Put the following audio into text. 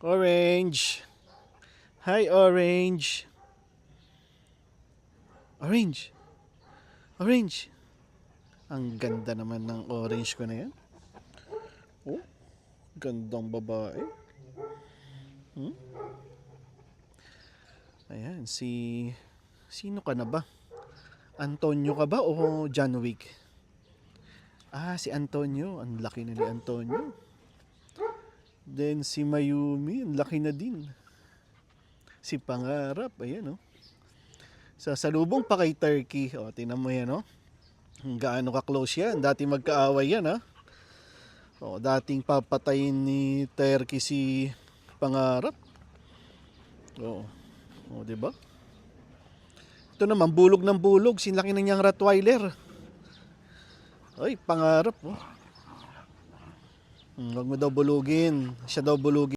Orange. Hi, Orange. Orange. Orange. Ang ganda naman ng orange ko na yan. Oh, gandang babae. Ayan, Sino ka na ba? Antonio ka ba o John Wick? Si Antonio. Ang laki na ni Antonio. Then si Mayumi, ang laki na din. Si Pangarap, ayan oh. Sasalubong pa kay Turkey. O, tingnan mo yan oh. Gaano ka-close yan. Dati magkaaway yan ha. O, dating papatayin ni Turkey si Pangarap. Oo. O, diba? Ito naman, bulog ng bulog. Sinlaki na niyang Rottweiler. Ay, Pangarap oh. Huwag mo daw bulugin. Siya daw bulugin.